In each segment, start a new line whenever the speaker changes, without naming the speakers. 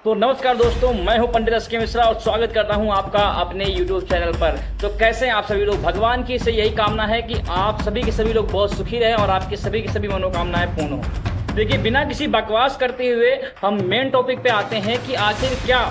तो नमस्कार दोस्तों, मैं हूं पंडित एस के मिश्रा और स्वागत करता हूं आपका अपने YouTube चैनल पर। तो कैसे हैं आप सभी लोग। भगवान की से यही कामना है कि आप सभी के सभी लोग बहुत सुखी रहें और आपकी सभी की सभी मनोकामनाएं पूर्ण हो। देखिए, बिना किसी बकवास करते हुए हम मेन टॉपिक पे आते हैं कि आखिर क्या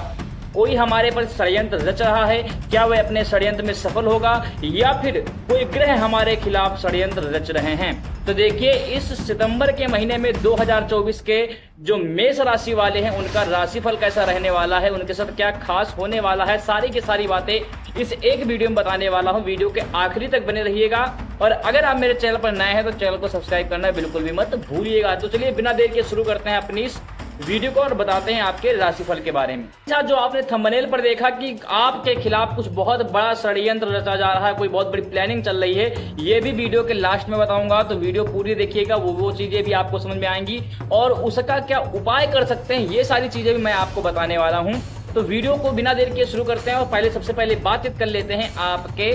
कोई हमारे पर षड्यंत्र रच रहा है, क्या वह अपने षड्यंत्र में सफल होगा या फिर कोई ग्रह हमारे खिलाफ षड्यंत्र रच रहे हैं। तो देखिए, इस सितंबर के महीने में 2024 के जो मेष राशि वाले हैं उनका राशिफल कैसा रहने वाला है, उनके साथ क्या खास होने वाला है, सारी की सारी बातें इस एक वीडियो में बताने वाला हूं। वीडियो के आखिरी तक बने रहिएगा और अगर आप मेरे चैनल पर नए हैं तो चैनल को सब्सक्राइब करना बिल्कुल भी मत भूलिएगा। तो चलिए बिना देर के शुरू करते हैं अपनी इस वीडियो को और बताते हैं आपके राशिफल के बारे में। अच्छा, जो आपने थंबनेल पर देखा कि आपके खिलाफ कुछ बहुत बड़ा षड्यंत्र रचा जा रहा है, कोई बहुत बड़ी प्लानिंग चल रही है, ये भी वीडियो के लास्ट में बताऊंगा। तो वीडियो पूरी देखिएगा, वो चीजें भी आपको समझ में आएंगी और उसका क्या उपाय कर सकते हैं, ये सारी चीजें भी मैं आपको बताने वाला हूँ। तो वीडियो को बिना देर के शुरू करते हैं और सबसे पहले बातचीत कर लेते हैं आपके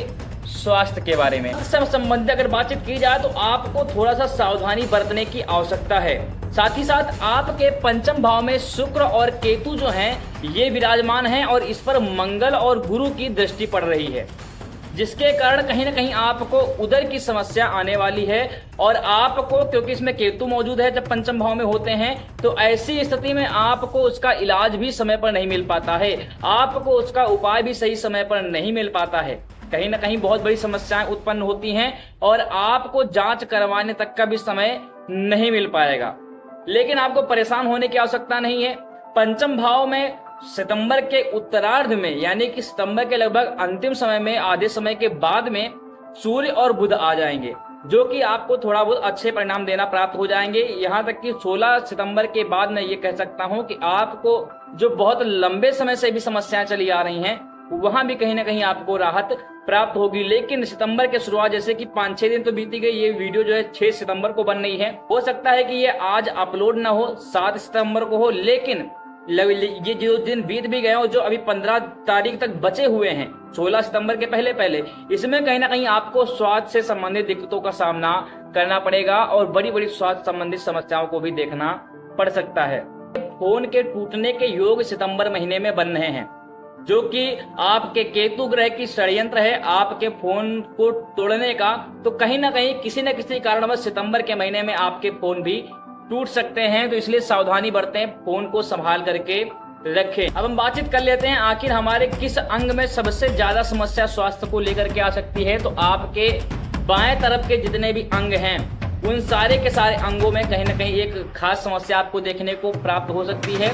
स्वास्थ्य के बारे में। संबंधित अगर बातचीत की जाए तो आपको थोड़ा सा सावधानी बरतने की आवश्यकता है। साथ ही साथ आपके पंचम भाव में शुक्र और केतु जो हैं ये विराजमान हैं और इस पर मंगल और गुरु की दृष्टि पड़ रही है, जिसके कारण कहीं ना कहीं आपको उदर की समस्या आने वाली है। और आपको, क्योंकि इसमें केतु मौजूद है जब पंचम भाव में होते हैं, तो ऐसी स्थिति में आपको उसका इलाज भी समय पर नहीं मिल पाता है, आपको उसका उपाय भी सही समय पर नहीं मिल पाता है। कहीं ना कहीं बहुत बड़ी समस्याएं उत्पन्न होती हैं और आपको जांच करवाने तक का भी समय नहीं मिल पाएगा। लेकिन आपको परेशान होने की आवश्यकता नहीं है। पंचम भाव में सितंबर के उत्तरार्ध में, यानी कि सितंबर के लगभग अंतिम समय में, आधे समय के बाद में सूर्य और बुध आ जाएंगे, जो कि आपको थोड़ा बहुत अच्छे परिणाम देना प्राप्त हो जाएंगे। यहाँ तक कि 16 सितंबर के बाद मैं ये कह सकता हूँ कि आपको जो बहुत लंबे समय से भी समस्याएं चली आ रही हैं वहां भी कहीं ना कहीं आपको राहत प्राप्त होगी। लेकिन सितंबर के शुरुआत, जैसे कि 5-6 दिन तो बीती गई, ये वीडियो जो है 6 सितंबर को बन रही है। हो सकता है कि ये आज अपलोड ना हो, 7 सितंबर को हो, लेकिन ये जो दिन बीत भी गए हो, जो अभी 15 तारीख तक बचे हुए हैं 16 सितंबर के पहले, इसमें कहीं ना कहीं आपको स्वास्थ्य से संबंधित दिक्कतों का सामना करना पड़ेगा और बड़ी बड़ी स्वास्थ्य संबंधित समस्याओं को भी देखना पड़ सकता है। फोन के टूटने के योग सितंबर महीने में बन रहे हैं, जो कि आपके केतु ग्रह की षड्यंत्र है आपके फोन को तोड़ने का। तो कहीं ना कहीं किसी न किसी कारणवश सितंबर के महीने में आपके फोन भी टूट सकते हैं। तो इसलिए सावधानी बरतें, फोन को संभाल करके रखें। अब हम बातचीत कर लेते हैं आखिर हमारे किस अंग में सबसे ज्यादा समस्या स्वास्थ्य को लेकर के आ सकती है। तो आपके बाएं तरफ के जितने भी अंग हैं उन सारे के सारे अंगों में कहीं ना कहीं एक खास समस्या आपको देखने को प्राप्त हो सकती है।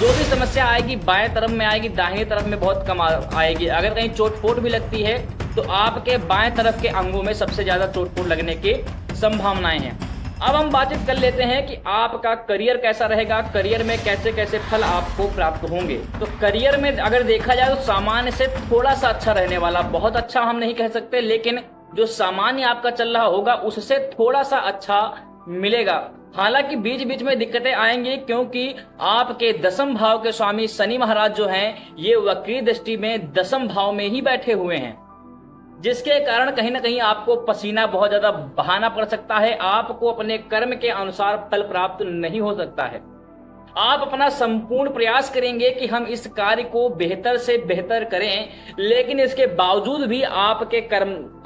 जो भी समस्या आएगी बाएं तरफ में आएगी, दाहिनी तरफ में बहुत कम आएगी। अगर कहीं चोट-फोट भी लगती है तो आपके बाएं तरफ के अंगों में सबसे ज्यादा चोट-फोट लगने की संभावनाएं हैं। अब हम बातचीत कर लेते हैं कि आपका करियर कैसा रहेगा, करियर में कैसे कैसे फल आपको प्राप्त होंगे। तो करियर में अगर देखा जाए तो सामान्य से थोड़ा सा अच्छा रहने वाला, बहुत अच्छा हम नहीं कह सकते, लेकिन जो सामान्य आपका चल रहा होगा उससे थोड़ा सा अच्छा मिलेगा। हालांकि बीच बीच में दिक्कतें आएंगी, क्योंकि आपके दसम भाव के स्वामी शनि महाराज जो हैं ये वक्री दृष्टि में दसम भाव में ही बैठे हुए हैं, जिसके कारण कहीं ना कहीं आपको पसीना बहुत ज्यादा बहाना पड़ सकता है। आपको अपने कर्म के अनुसार फल प्राप्त नहीं हो सकता है। आप अपना संपूर्ण प्रयास करेंगे कि हम इस कार्य को बेहतर से बेहतर करें, लेकिन इसके बावजूद भी आपके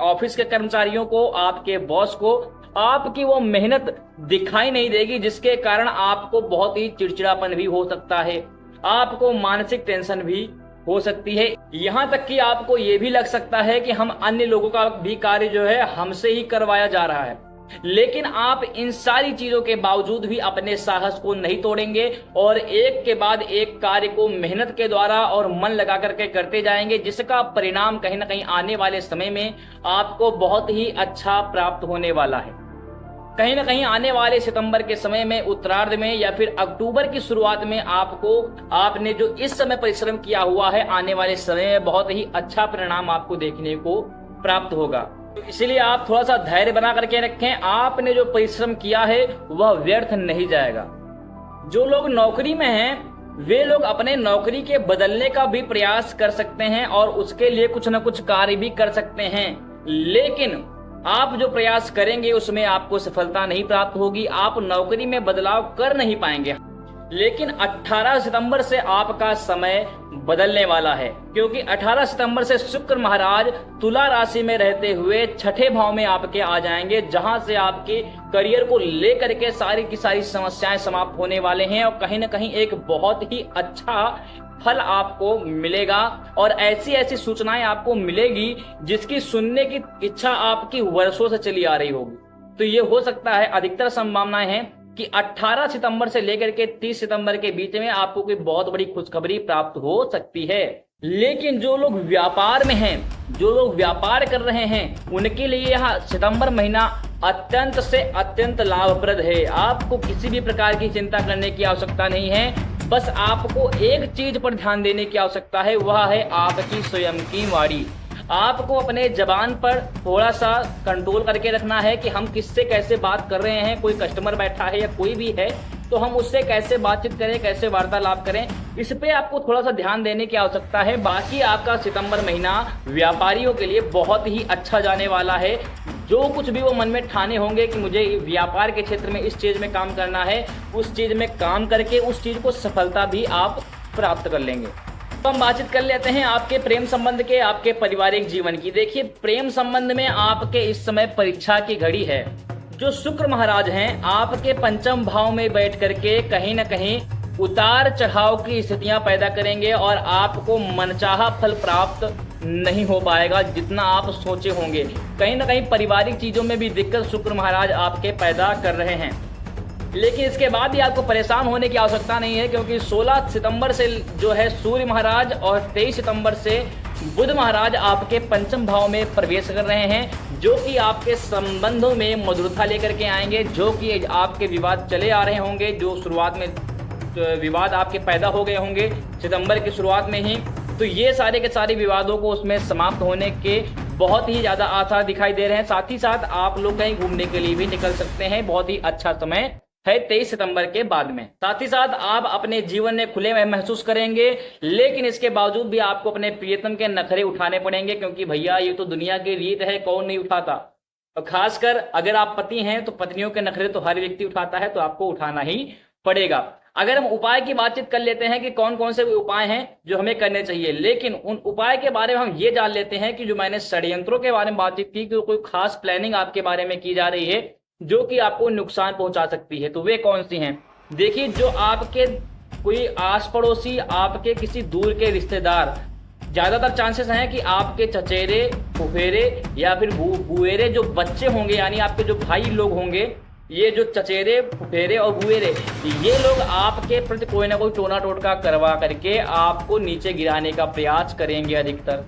ऑफिस के कर्मचारियों को, आपके बॉस को आपकी वो मेहनत दिखाई नहीं देगी, जिसके कारण आपको बहुत ही चिड़चिड़ापन भी हो सकता है, आपको मानसिक टेंशन भी हो सकती है। यहाँ तक कि आपको ये भी लग सकता है कि हम अन्य लोगों का भी कार्य जो है हमसे ही करवाया जा रहा है। लेकिन आप इन सारी चीजों के बावजूद भी अपने साहस को नहीं तोड़ेंगे और एक के बाद एक कार्य को मेहनत के द्वारा और मन लगा करके करते जाएंगे, जिसका परिणाम कहीं ना कहीं आने वाले समय में आपको बहुत ही अच्छा प्राप्त होने वाला है। कहीं ना कहीं आने वाले सितंबर के समय में, उत्तरार्ध में या फिर अक्टूबर की शुरुआत में आपने जो इस समय परिश्रम किया हुआ है, आने वाले समय में बहुत ही अच्छा परिणाम आपको देखने को प्राप्त होगा। तो इसलिए आप थोड़ा सा धैर्य बना करके रखें। आपने जो परिश्रम किया है वह व्यर्थ नहीं जाएगा। जो लोग नौकरी में हैं वे लोग अपने नौकरी के बदलने का भी प्रयास कर सकते हैं और उसके लिए कुछ न कुछ कार्य भी कर सकते हैं, लेकिन आप जो प्रयास करेंगे उसमें आपको सफलता नहीं प्राप्त होगी। आप नौकरी में बदलाव कर नहीं पाएंगे। लेकिन 18 सितंबर से आपका समय बदलने वाला है, क्योंकि 18 सितंबर से शुक्र महाराज तुला राशि में रहते हुए छठे भाव में आपके आ जाएंगे, जहां से आपके करियर को लेकर के सारी की सारी समस्याएं समाप्त होने वाले हैं और कहीं ना कहीं एक बहुत ही अच्छा फल आपको मिलेगा और ऐसी ऐसी सूचनाएं आपको मिलेगी जिसकी सुनने की इच्छा आपकी वर्षों से चली आ रही होगी। तो ये हो सकता है, अधिकतर संभावनाएं हैं कि 18 सितंबर से लेकर के 30 सितंबर के बीच में आपको कोई बहुत बड़ी खुशखबरी प्राप्त हो सकती है। लेकिन जो लोग व्यापार में हैं, जो लोग व्यापार कर रहे हैं, उनके लिए यह सितंबर महीना अत्यंत से अत्यंत लाभप्रद है। आपको किसी भी प्रकार की चिंता करने की आवश्यकता नहीं है, बस आपको एक चीज पर ध्यान देने की आवश्यकता है, वह है आपकी स्वयं की वाणी। आपको अपने जबान पर थोड़ा सा कंट्रोल करके रखना है कि हम किससे कैसे बात कर रहे हैं। कोई कस्टमर बैठा है या कोई भी है तो हम उससे कैसे बातचीत करें, कैसे वार्तालाप करें, इस पे आपको थोड़ा सा ध्यान देने की आवश्यकता है। बाकी आपका सितंबर महीना व्यापारियों के लिए बहुत ही अच्छा जाने वाला है। जो कुछ भी वो मन में ठाने होंगे कि मुझे व्यापार के क्षेत्र में इस चीज में काम करना है, उस चीज में काम करके उस चीज को सफलता भी आप प्राप्त कर लेंगे। तो हम बातचीत कर लेते हैं आपके प्रेम संबंध के, आपके पारिवारिक जीवन की। देखिए, प्रेम संबंध में आपके इस समय परीक्षा की घड़ी है। जो शुक्र महाराज हैं आपके पंचम भाव में बैठ करके कहीं ना कहीं उतार चढ़ाव की स्थितियां पैदा करेंगे और आपको मनचाहा फल प्राप्त नहीं हो पाएगा जितना आप सोचे होंगे। कहीं ना कहीं पारिवारिक चीजों में भी दिक्कत शुक्र महाराज आपके पैदा कर रहे हैं। लेकिन इसके बाद भी आपको परेशान होने की आवश्यकता नहीं है, क्योंकि 16 सितंबर से जो है सूर्य महाराज और 23 सितंबर से बुध महाराज आपके पंचम भाव में प्रवेश कर रहे हैं, जो कि आपके संबंधों में मधुरता लेकर के आएंगे। जो कि आपके विवाद चले आ रहे होंगे, जो शुरुआत में विवाद आपके पैदा हो गए होंगे सितंबर की शुरुआत में ही, तो ये सारे के सारे विवादों को उसमें समाप्त होने के बहुत ही ज्यादा आसार दिखाई दे रहे हैं। साथ ही साथ आप लोग कहीं घूमने के लिए भी निकल सकते हैं। बहुत ही अच्छा समय है 23 सितंबर के बाद में। साथ ही साथ आप अपने जीवन में खुले में महसूस करेंगे, लेकिन इसके बावजूद भी आपको अपने प्रियतम के नखरे उठाने पड़ेंगे, क्योंकि भैया ये तो दुनिया की रीत है, कौन नहीं उठाता। और खासकर अगर आप पति हैं तो पत्नियों के नखरे तो हर व्यक्ति उठाता है, तो आपको उठाना ही पड़ेगा। अगर हम उपाय की बातचीत कर लेते हैं कि कौन कौन से उपाय हैं जो हमें करने चाहिए, लेकिन उन उपाय के बारे में हम ये जान लेते हैं कि जो मैंने षड्यंत्रों के बारे में बातचीत की कि कोई खास प्लानिंग आपके बारे में की जा रही है जो कि आपको नुकसान पहुंचा सकती है, तो वे कौन सी हैं। देखिए, जो आपके कोई आस पड़ोसी, आपके किसी दूर के रिश्तेदार, ज्यादातर चांसेस हैं कि आपके चचेरे, फुफेरे या फिर बुएरे जो बच्चे होंगे, यानी आपके जो भाई लोग होंगे, ये जो चचेरे, फुफेरे और बुएरे, ये लोग आपके प्रति कोई ना कोई टोना टोटका करवा करके आपको नीचे गिराने का प्रयास करेंगे अधिकतर।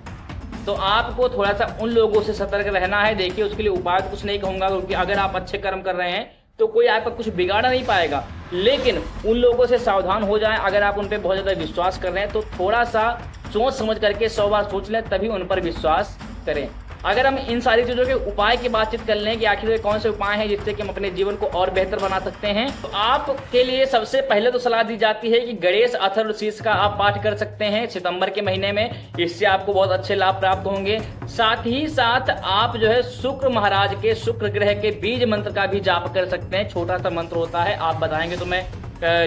तो आपको थोड़ा सा उन लोगों से सतर्क रहना है। देखिए, उसके लिए उपाय तो कुछ नहीं कहूंगा, क्योंकि अगर आप अच्छे कर्म कर रहे हैं तो कोई आपका कुछ बिगाड़ नहीं पाएगा, लेकिन उन लोगों से सावधान हो जाएं। अगर आप उन पर बहुत ज्यादा विश्वास कर रहे हैं तो थोड़ा सा सोच समझ करके 100 बार सोच लें, तभी उन पर विश्वास करें। अगर हम इन सारी चीजों के उपाय की बातचीत कर लें कि आखिर वे कौन से उपाय हैं जिससे कि हम अपने जीवन को और बेहतर बना सकते हैं, तो आपके लिए सबसे पहले तो सलाह दी जाती है कि गणेश अथर्वशीर्ष का आप पाठ कर सकते हैं सितंबर के महीने में। इससे आपको बहुत अच्छे लाभ प्राप्त होंगे। साथ ही साथ आप जो है शुक्र महाराज के, शुक्र ग्रह के बीज मंत्र का भी जाप कर सकते हैं। छोटा सा मंत्र होता है, आप बताएंगे तो मैं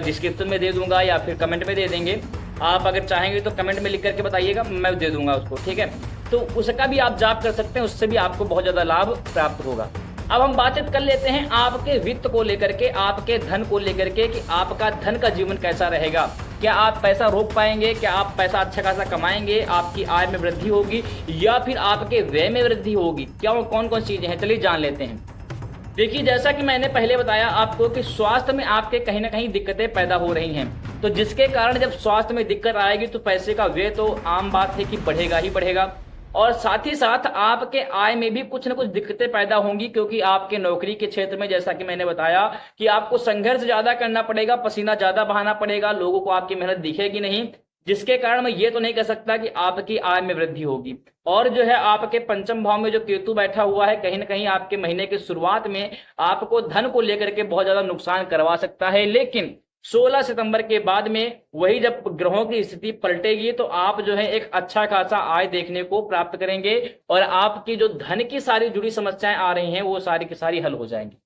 डिस्क्रिप्शन में दे दूंगा या फिर कमेंट में दे देंगे। आप अगर चाहेंगे तो कमेंट में लिख करके बताइएगा, मैं दे दूंगा उसको, ठीक है। तो उसका भी आप जाप कर सकते हैं, उससे भी आपको बहुत ज्यादा लाभ प्राप्त होगा। अब हम बातचीत कर लेते हैं आपके वित्त को लेकर के, आपके धन को लेकर के, कि आपका धन का जीवन कैसा रहेगा। क्या आप पैसा रोक पाएंगे, क्या आप पैसा अच्छा खासा कमाएंगे, आपकी आय में वृद्धि होगी या फिर आपके व्यय में वृद्धि होगी, क्या कौन कौन चीजें हैं, चलिए जान लेते हैं। देखिए, जैसा कि मैंने पहले बताया आपको कि स्वास्थ्य में आपके कहीं ना कहीं दिक्कतें पैदा हो रही हैं, तो जिसके कारण जब स्वास्थ्य में दिक्कत आएगी तो पैसे का व्यय तो आम बात है कि बढ़ेगा ही बढ़ेगा। और साथ ही साथ आपके आय में भी कुछ न कुछ दिक्कतें पैदा होंगी, क्योंकि आपके नौकरी के क्षेत्र में जैसा कि मैंने बताया कि आपको संघर्ष ज्यादा करना पड़ेगा, पसीना ज्यादा बहाना पड़ेगा, लोगों को आपकी मेहनत दिखेगी नहीं, जिसके कारण मैं ये तो नहीं कह सकता कि आपकी आय में वृद्धि होगी। और जो है आपके पंचम भाव में जो केतु बैठा हुआ है, कहीं ना कहीं आपके महीने की शुरुआत में आपको धन को लेकर के बहुत ज्यादा नुकसान करवा सकता है। लेकिन 16 सितंबर के बाद में वही जब ग्रहों की स्थिति पलटेगी तो आप जो है एक अच्छा खासा आय देखने को प्राप्त करेंगे और आपकी जो धन की सारी जुड़ी समस्याएं आ रही हैं वो सारी की सारी हल हो जाएंगी।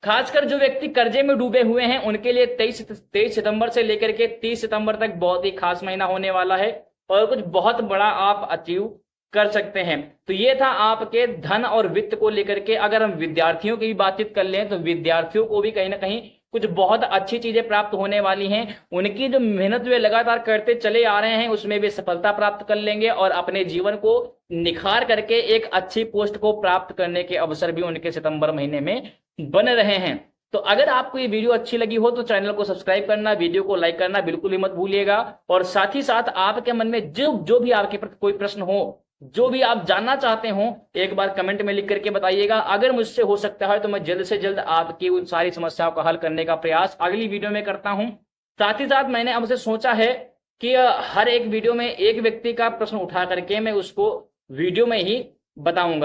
खासकर जो व्यक्ति कर्जे में डूबे हुए हैं उनके लिए 23 सितंबर से लेकर के 30 सितंबर तक बहुत ही खास महीना होने वाला है और कुछ बहुत बड़ा आप अचीव कर सकते हैं। तो ये था आपके धन और वित्त को लेकर के। अगर हम विद्यार्थियों की भी बातचीत कर लें तो विद्यार्थियों को भी कहीं ना कहीं कुछ बहुत अच्छी चीजें प्राप्त होने वाली हैं। उनकी जो मेहनत वे लगातार करते चले आ रहे हैं उसमें वे सफलता प्राप्त कर लेंगे और अपने जीवन को निखार करके एक अच्छी पोस्ट को प्राप्त करने के अवसर भी उनके सितंबर महीने में बन रहे हैं। तो अगर आपको ये वीडियो अच्छी लगी हो तो चैनल को सब्सक्राइब करना, वीडियो को लाइक करना बिल्कुल भी मत भूलिएगा। और साथ ही साथ आपके मन में जो भी आपके कोई प्रश्न हो, जो भी आप जानना चाहते हो, एक बार कमेंट में लिख करके बताइएगा। अगर मुझसे हो सकता है तो मैं जल्द से जल्द आपकी उन सारी समस्याओं का हल करने का प्रयास अगली वीडियो में करता हूं। साथ ही साथ मैंने आपसे सोचा है कि हर एक वीडियो में एक व्यक्ति का प्रश्न उठा करके मैं उसको वीडियो में ही बताऊंगा।